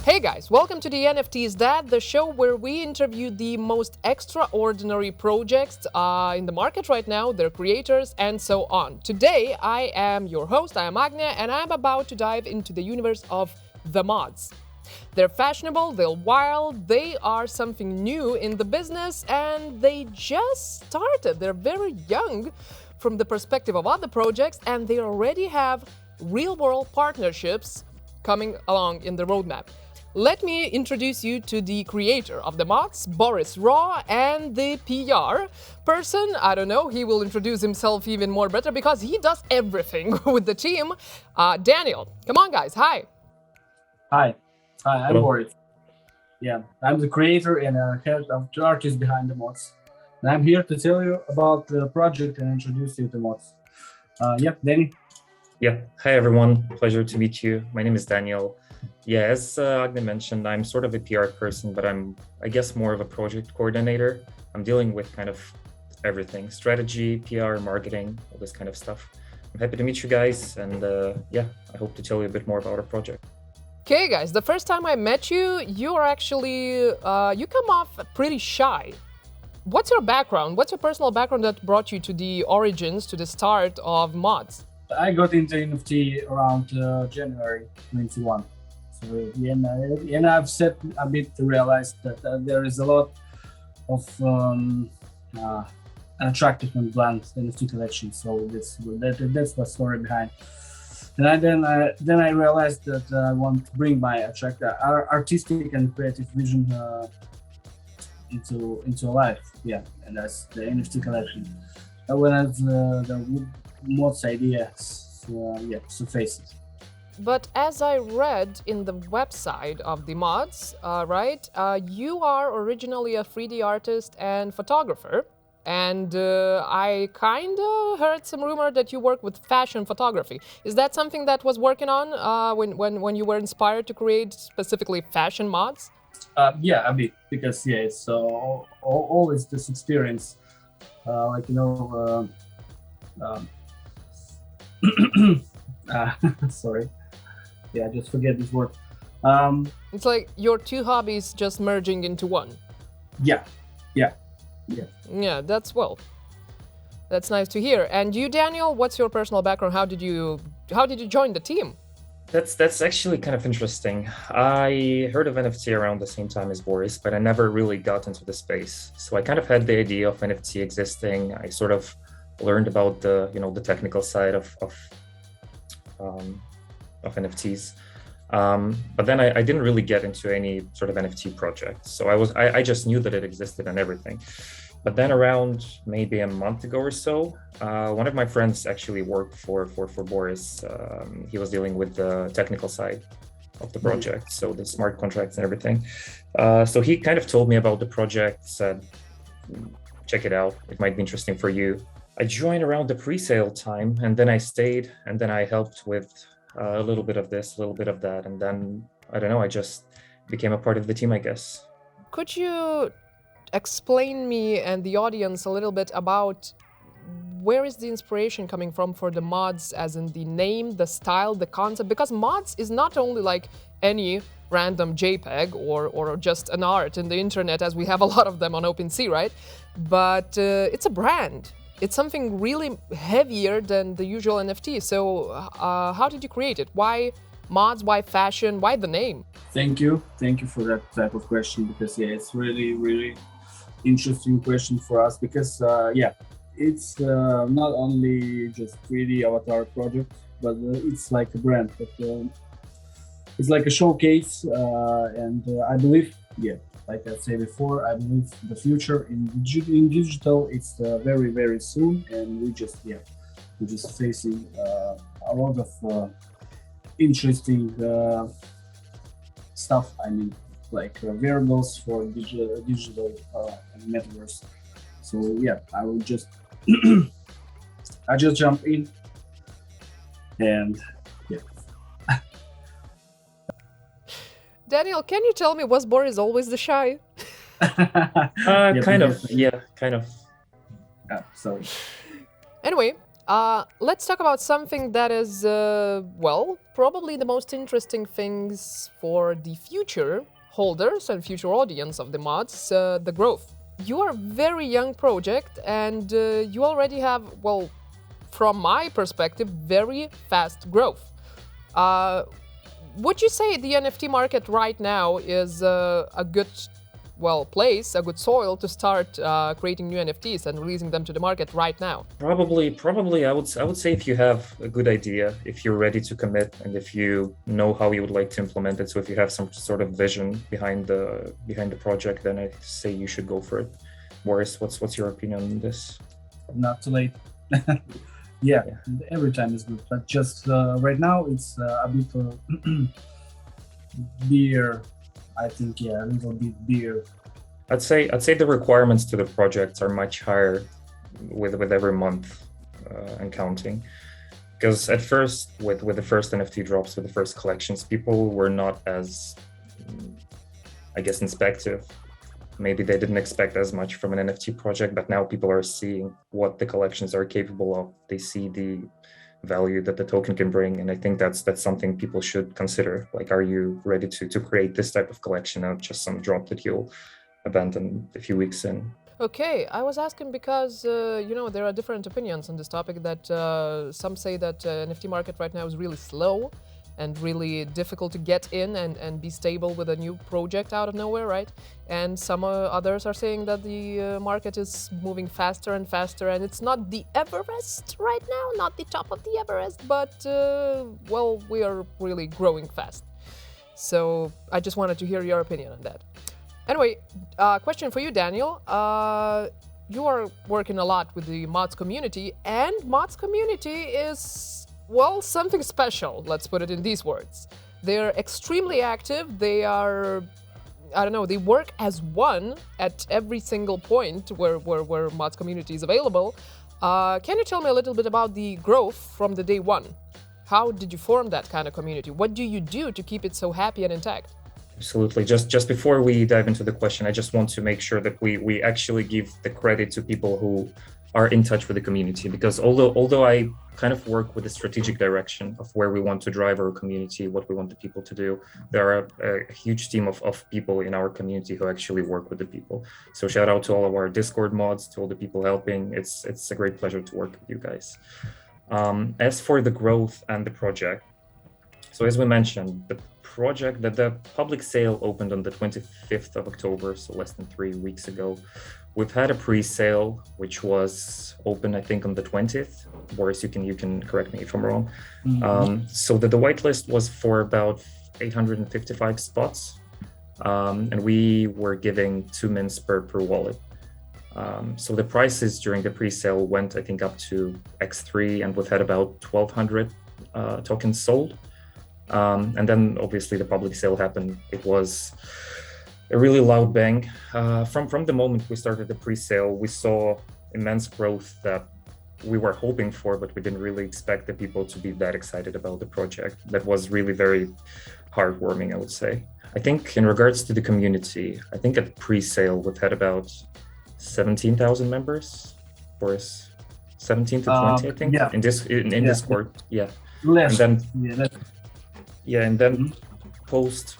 Hey guys, welcome to the NFTs That, the show where we interview the most extraordinary projects in the market right now, their creators, and so on. Today, I am your host, I am Agnia, and I'm about to dive into the universe of the Modz. They're fashionable, they're wild, they are something new in the business, and they just started. They're very young from the perspective of other projects, and they already have real-world partnerships coming along in the roadmap. Let me introduce you to the creator of the Modz, Boris Raw, and the PR person. I don't know, he will introduce himself even more better because he does everything with the team. Daniil, come on guys, hi. Hi, I'm Boris. Yeah, I'm the creator and head of the artist behind the Modz. And I'm here to tell you about the project and introduce you to Modz. Danny. Yeah, hi everyone, pleasure to meet you. My name is Daniil. Yeah, as Agni mentioned, I'm sort of a PR person, but I'm, I guess, more of a project coordinator. I'm dealing with kind of everything, strategy, PR, marketing, all this kind of stuff. I'm happy to meet you guys, and I hope to tell you a bit more about our project. Okay guys, the first time I met you, you are actually, you come off pretty shy. What's your background? What's your personal background that brought you to the origins, to the start of Modz? I got into NFT around January 21. So, and I've set a bit to realize that there is a lot of attractive and bland NFT collections. So that's the story behind. And then I realized that I want to bring my artistic and creative vision into life. Yeah, and that's the NFT collection. When the Modz idea surfaces. But as I read in the website of the Modz, you are originally a 3D artist and photographer. And I kind of heard some rumor that you work with fashion photography. Is that something that was working on when you were inspired to create specifically fashion Modz? A bit, because it's always this experience, sorry. Yeah, I just forget this word. It's like your two hobbies just merging into one. Yeah. Yeah, that's nice to hear. And you, Daniil, what's your personal background? How did you join the team? That's actually kind of interesting. I heard of NFT around the same time as Boris, but I never really got into the space. So I kind of had the idea of NFT existing. I sort of learned about the technical side of NFTs. But then I didn't really get into any sort of NFT project. So I just knew that it existed and everything. But then around maybe a month ago or so, one of my friends actually worked for Boris. He was dealing with the technical side of the project, so the smart contracts and everything. So he kind of told me about the project, said, check it out, it might be interesting for you. I joined around the pre-sale time, and then I stayed, and then I helped with a little bit of this, a little bit of that, and then, I don't know, I just became a part of the team, I guess. Could you explain me and the audience a little bit about where is the inspiration coming from for the Modz, as in the name, the style, the concept? Because Modz is not only like any random JPEG or just an art in the internet, as we have a lot of them on OpenSea, right? But it's a brand. It's something really heavier than the usual NFT. So how did you create it? Why Modz? Why fashion? Why the name? Thank you for that type of question, because it's really, really interesting question for us, because it's not only just 3D avatar project, but it's like a brand. But, it's like a showcase, and I believe, like I said before, I believe the future in digital, it's very, very soon, and we're just facing a lot of interesting stuff. I mean, like wearables for digital metaverse. So I will just I just jump in, and Daniil, can you tell me, was Boris always the shy? Kind of. Sorry. Anyway, Let's talk about something that is, well, probably the most interesting things for the future holders and future audience of the Modz, the growth. You are a very young project and you already have, well, from my perspective, very fast growth. Would you say the NFT market right now is a good, well, place, a good soil to start creating new NFTs and releasing them to the market right now? Probably, I would say if you have a good idea, if you're ready to commit, and if you know how you would like to implement it, so if you have some sort of vision behind the project, then I say you should go for it. Boris, what's your opinion on this? Not too late. Yeah, every time is good, but just right now it's a bit beer. I think, yeah, a little bit beer. I'd say the requirements to the projects are much higher with every month and counting. Because at first, with the first NFT drops, with the first collections, people were not as, I guess, inspective. Maybe they didn't expect as much from an NFT project, but now people are seeing what the collections are capable of. They see the value that the token can bring, and I think that's something people should consider. Like, are you ready to create this type of collection, not just some drop that you'll abandon a few weeks in? Okay, I was asking because, there are different opinions on this topic, that some say that NFT market right now is really slow and really difficult to get in and be stable with a new project out of nowhere, right? And some others are saying that the market is moving faster and faster, and it's not the Everest right now, not the top of the Everest, but, well, we are really growing fast. So I just wanted to hear your opinion on that. Anyway, question for you, Daniil. You are working a lot with the Modz community, and Modz community is, well, something special, let's put it in these words. They're extremely active, they are, I don't know, they work as one at every single point where Modz community is available. Can you tell me a little bit about the growth from the day one? How did you form that kind of community? What do you do to keep it so happy and intact? Absolutely. Just before we dive into the question, I just want to make sure that we actually give the credit to people who are in touch with the community, because although I kind of work with the strategic direction of where we want to drive our community, what we want the people to do, there are a huge team of people in our community who actually work with the people. So shout out to all of our Discord mods, to all the people helping. It's a great pleasure to work with you guys. As for the growth and the project, so as we mentioned, the public sale opened on the 25th of October, so less than 3 weeks ago. We've had a pre-sale, which was open, I think, on the 20th. Boris, you can correct me if I'm wrong. Mm-hmm. So the whitelist was for about 855 spots, and we were giving 2 mins per wallet. So the prices during the pre-sale went, I think, up to X3, and we've had about 1,200 tokens sold. And then obviously the public sale happened. It was a really loud bang. From the moment we started the pre-sale, we saw immense growth that we were hoping for, but we didn't really expect the people to be that excited about the project. That was really very heartwarming, I would say. I think in regards to the community, I think at pre-sale we've had about 17,000 members. Boris, 17 to 20, I think, in Discord. Yeah. Less. And then post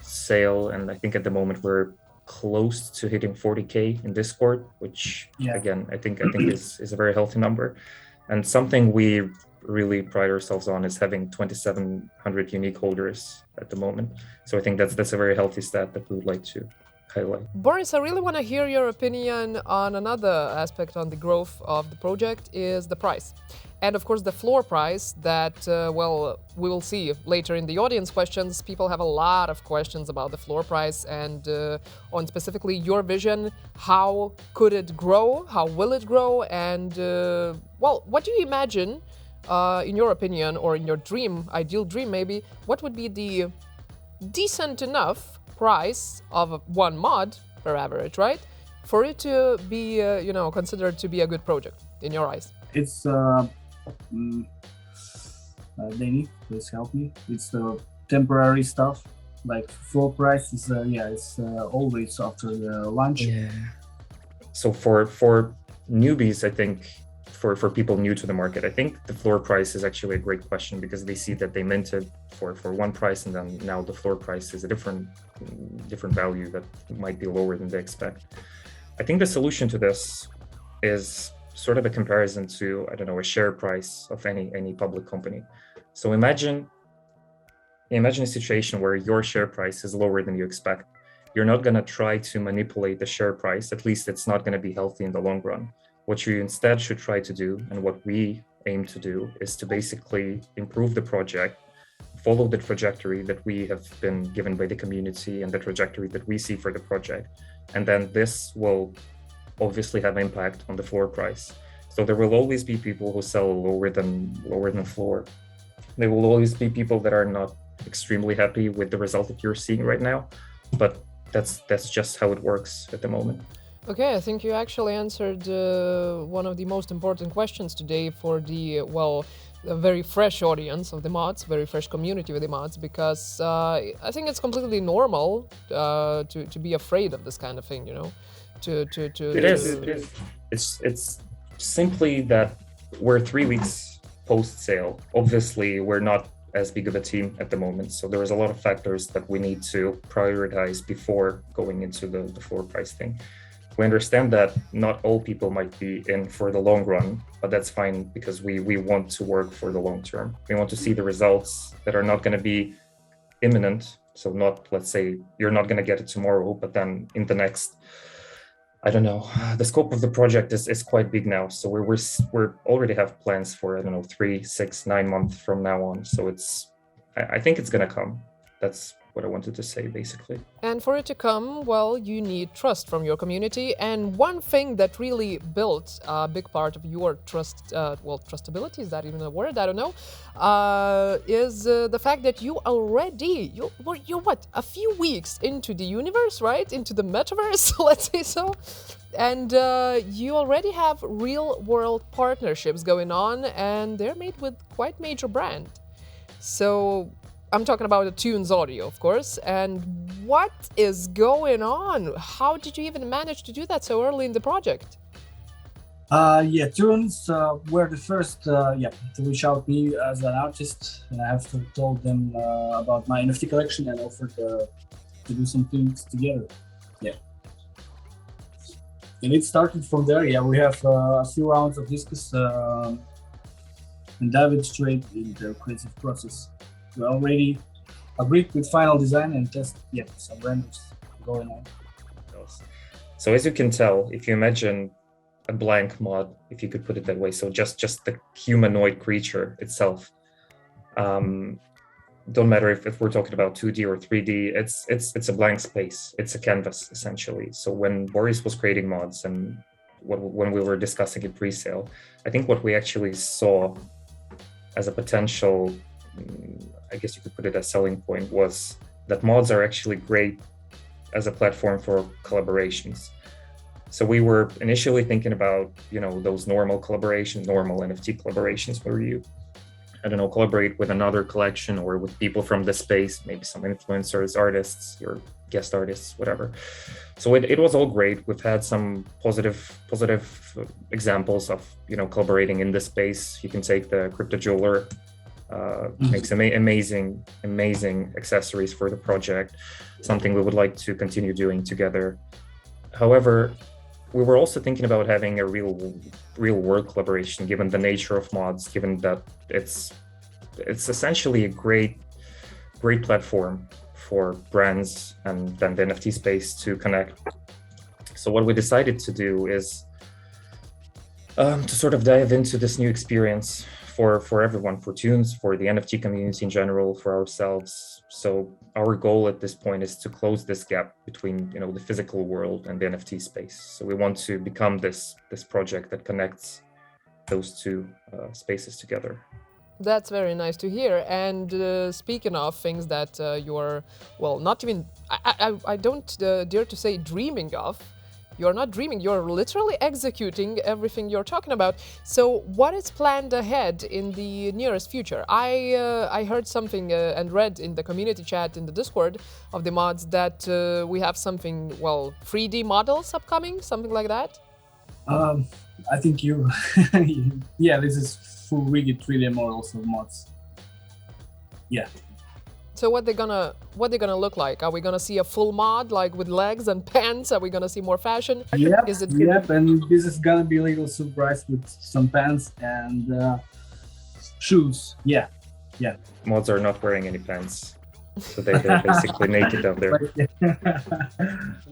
sale, and I think at the moment we're close to hitting 40K in Discord, which again I think is a very healthy number, and something we really pride ourselves on is having 2,700 unique holders at the moment. So I think that's a very healthy stat that we would like to highlight. Boris, I really want to hear your opinion on another aspect on the growth of the project, is the price. And of course the floor price that, well, we will see later in the audience questions. People have a lot of questions about the floor price and on specifically your vision. How could it grow? How will it grow? And, well, what do you imagine, in your opinion, or in your dream, ideal dream maybe, what would be the decent enough price of one mod per average, right? For it to be, considered to be a good project in your eyes? It's Daniil, please help me. It's temporary stuff. Like floor price is it's always after the launch. Yeah. So for newbies, I think for people new to the market. I think the floor price is actually a great question because they see that they minted for one price, and then now the floor price is a different value that might be lower than they expect. I think the solution to this is sort of a comparison to, I don't know, a share price of any public company. So imagine a situation where your share price is lower than you expect. You're not going to try to manipulate the share price. At least it's not going to be healthy in the long run. What you instead should try to do, and what we aim to do, is to basically improve the project, follow the trajectory that we have been given by the community and the trajectory that we see for the project. And then this will obviously have impact on the floor price. So there will always be people who sell lower than floor. There will always be people that are not extremely happy with the result that you're seeing right now, but that's just how it works at the moment. Okay, I think you actually answered one of the most important questions today for the, a very fresh audience of the Modz, very fresh community with the Modz, because I think it's completely normal to be afraid of this kind of thing, you know? It is. It's simply that we're 3 weeks post-sale. Obviously, we're not as big of a team at the moment, so there is a lot of factors that we need to prioritize before going into the floor price thing. We understand that not all people might be in for the long run, but that's fine because we want to work for the long term. We want to see the results that are not going to be imminent. So not, let's say, you're not going to get it tomorrow, but then in the next, I don't know, the scope of the project is quite big now. So we're already have plans for, I don't know, 3, 6, 9 months from now on. So I think it's going to come. That's what I wanted to say, basically. And for it to come, you need trust from your community. And one thing that really built a big part of your trust, trustability, is that even a word? I don't know, is the fact that you're a few weeks into the universe, right? Into the metaverse, let's say so. And you already have real world partnerships going on, and they're made with quite major brand. So I'm talking about the Tunes audio, of course. And what is going on? How did you even manage to do that so early in the project? Tunes were the first to reach out me as an artist, and I have told them about my NFT collection and offered to do some things together. And it started from there. We have a few rounds of discuss and dive straight in the creative process. We already agreed with final design and test some renders going on. So as you can tell, if you imagine a blank mod, if you could put it that way, so just the humanoid creature itself, don't matter if we're talking about 2D or 3D, it's a blank space, it's a canvas essentially. So when Boris was creating mods and when we were discussing it pre-sale, I think what we actually saw as a potential, I guess you could put it as selling point, was that mods are actually great as a platform for collaborations. So we were initially thinking about, those normal NFT collaborations where you, collaborate with another collection or with people from the space, maybe some influencers, artists, your guest artists, whatever. So it was all great. We've had some positive examples of, collaborating in this space. You can take the crypto jeweler, makes amazing accessories for the project, something we would like to continue doing together. However, we were also thinking about having a real world collaboration, given the nature of mods, given that it's essentially a great platform for brands and then the NFT space to connect. So what we decided to do is to sort of dive into this new experience for everyone, for Tunes, for the NFT community in general, for ourselves. So our goal at this point is to close this gap between, the physical world and the NFT space. So we want to become this project that connects those two spaces together. That's very nice to hear. And speaking of things that you're, not even, I don't dare to say dreaming of. You're not dreaming, you're literally executing everything you're talking about. So what is planned ahead in the nearest future? I heard something and read in the community chat in the Discord of the mods that we have something, 3D models upcoming, something like that? I think you, yeah, this is full rigid Trillium models of Modz. Yeah. So what they're gonna look like? Are we gonna see a full mod like with legs and pants? Are we gonna see more fashion? Yep, Is it yep, and this is gonna be a little surprise with some pants and shoes. Yeah, yeah. Mods are not wearing any pants, so they're basically naked out there.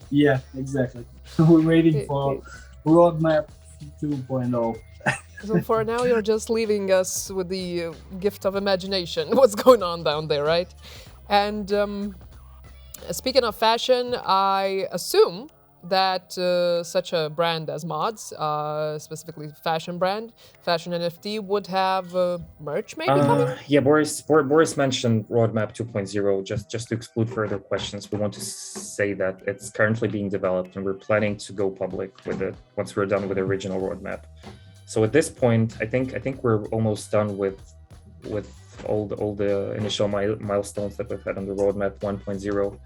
Yeah, exactly. We're waiting for roadmap 2.0. So for now, you're just leaving us with the gift of imagination. What's going on down there, right? And speaking of fashion, I assume that such a brand as Modz, specifically fashion brand, fashion NFT, would have merch maybe coming? Yeah, Boris mentioned Roadmap 2.0. Just to exclude further questions, we want to say that it's currently being developed and we're planning to go public with it once we're done with the original roadmap. So at this point, I think we're almost done with all the initial milestones that we've had on the roadmap 1.0.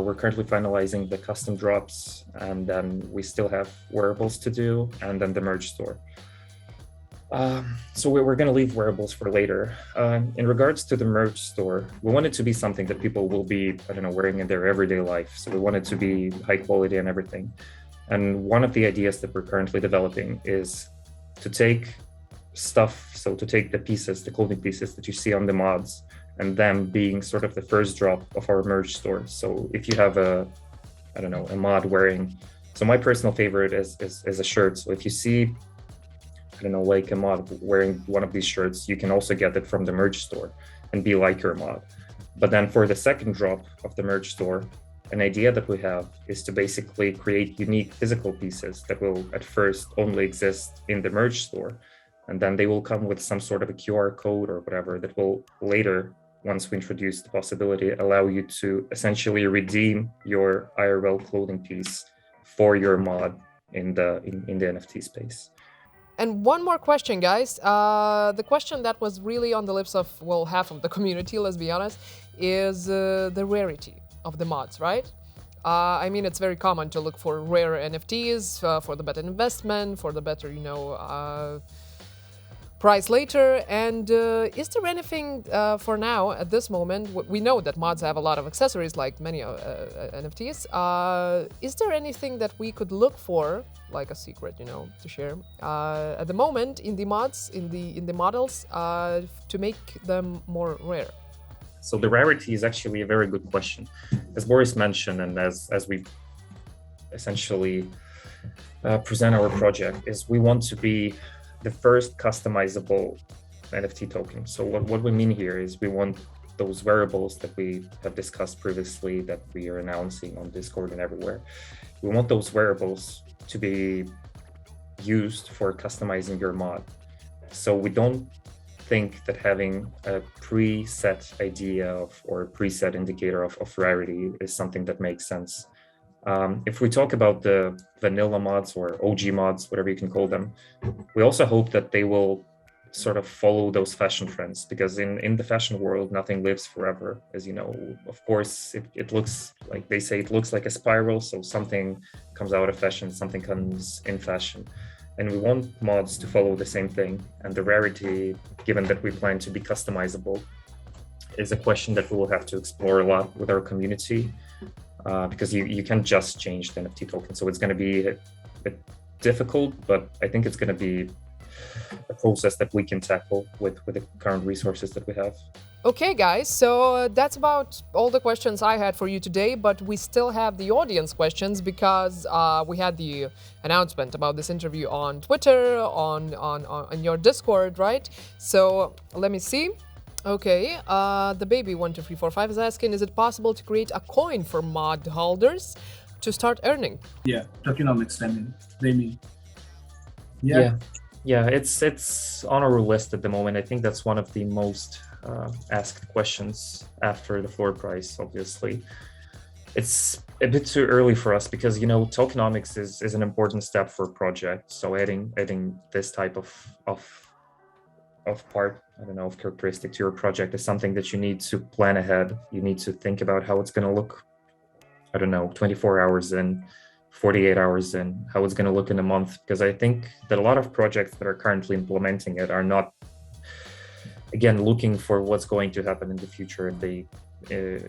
We're currently finalizing the custom drops, and then we still have wearables to do, and then the merge store. So we're going to leave wearables for later. In regards to the merge store, we want it to be something that people will be, wearing in their everyday life. So we want it to be high quality and everything. And one of the ideas that we're currently developing is to take stuff, so to take the clothing pieces that you see on the mods, and them being sort of the first drop of our merge store. So if you have a mod wearing, so my personal favorite is a shirt. So if you see, like a mod wearing one of these shirts, you can also get it from the merge store and be like your mod. But then for the second drop of the merge store, an idea that we have is to basically create unique physical pieces that will at first only exist in the merge store. And then they will come with some sort of a QR code or whatever that will later, once we introduce the possibility, allow you to essentially redeem your IRL clothing piece for your mod in the NFT space. And one more question, guys. The question that was really on the lips of, well, half of the community, let's be honest, is the rarity of the mods, right? I mean, it's very common to look for rare NFTs for the better investment, for the better, price later. And is there anything for now at this moment? We know that mods have a lot of accessories like many NFTs. Is there anything that we could look for, like a secret, to share at the moment in the mods, in the models, to make them more rare? So the rarity is actually a very good question. As Boris mentioned, and as we essentially present our project, is we want to be the first customizable NFT token. So what we mean here is we want those wearables that we have discussed previously, that we are announcing on Discord and everywhere. We want those wearables to be used for customizing your mod. So we don't think that having a preset idea or a preset indicator of rarity is something that makes sense. If we talk about the vanilla mods or OG mods, whatever you can call them, we also hope that they will sort of follow those fashion trends, because in the fashion world, nothing lives forever. As you know, of course, it looks like, they say, it looks like a spiral. So something comes out of fashion, something comes in fashion. And we want mods to follow the same thing. And the rarity, given that we plan to be customizable, is a question that we will have to explore a lot with our community, because you can't just change the NFT token. So it's going to be a bit difficult, but I think it's going to be a process that we can tackle with the current resources that we have. Okay, guys, so that's about all the questions I had for you today, but we still have the audience questions, because we had the announcement about this interview on Twitter, on your Discord, right? So let me see. Okay, the baby 12345 is asking, is it possible to create a coin for mod holders to start earning? Yeah, tokenomics, they mean. Yeah, it's on our list at the moment. I think that's one of the most asked questions after the floor price, obviously. It's a bit too early for us because, tokenomics is an important step for a project. So adding this type of part, of characteristic to your project is something that you need to plan ahead. You need to think about how it's going to look, 24 hours in. 48 hours in, how it's going to look in a month, because I think that a lot of projects that are currently implementing it are not, again, looking for what's going to happen in the future if they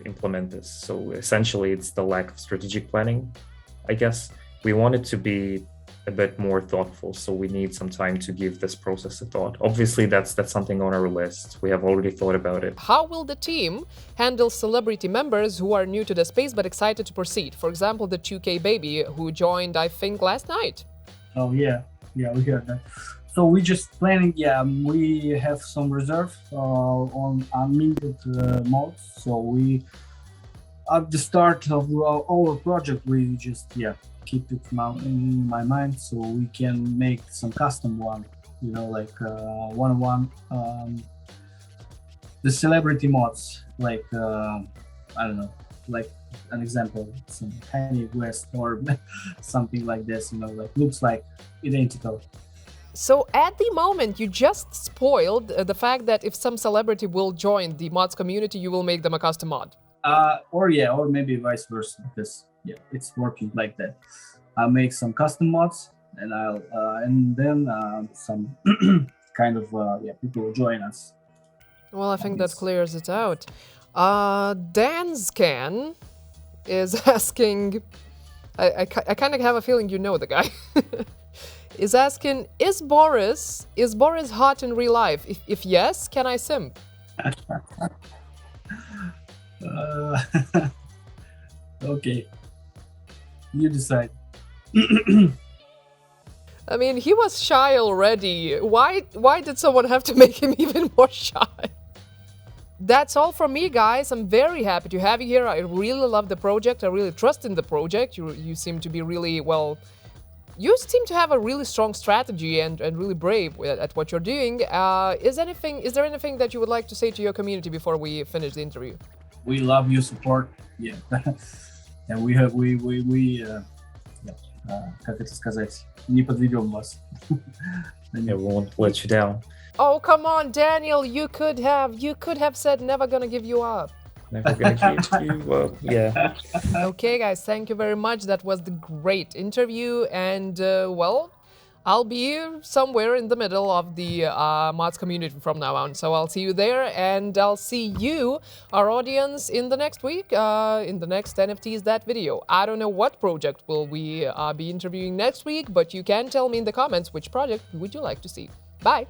implement this. So essentially, it's the lack of strategic planning, I guess. We want it to be a bit more thoughtful, so we need some time to give this process a thought. Obviously, that's something on our list. We have already thought about it. How will the team handle celebrity members who are new to the space but excited to proceed? For example, the 2K baby who joined, I think, last night. Oh yeah, we heard that. So we just planning. We have some reserve on unminted mods. So we at the start of our project, we just keep it in my mind, so we can make some custom one, like one-on-one. The celebrity mods, like I don't know, like an example, some Kanye West or something like this, like looks like identical. So at the moment, you just spoiled the fact that if some celebrity will join the mods community, you will make them a custom mod. Or maybe vice versa, because it's working like that. I'll make some custom mods, and then some kind of people will join us. Well, I think that clears it out. Danscan is asking. I kind of have a feeling you know the guy. Is asking, is Boris hot in real life? If yes, can I simp? Okay, you decide. I mean, he was shy already. Why did someone have to make him even more shy? That's all from me, guys. I'm very happy to have you here. I really love the project. I really trust in the project. You seem to be really, well, you seem to have a really strong strategy and really brave at what you're doing. Is there anything that you would like to say to your community before we finish the interview? We love your support. And как это сказать, не подведем вас. We won't let you down. Oh, come on, Daniil, you could have said never gonna give you up. Never gonna give you up, yeah. Okay, guys, thank you very much. That was the great interview, and I'll be somewhere in the middle of the mods community from now on. So I'll see you there, and I'll see you, our audience, in the next week, in the next NFTs That video. I don't know what project will we be interviewing next week, but you can tell me in the comments which project would you like to see. Bye!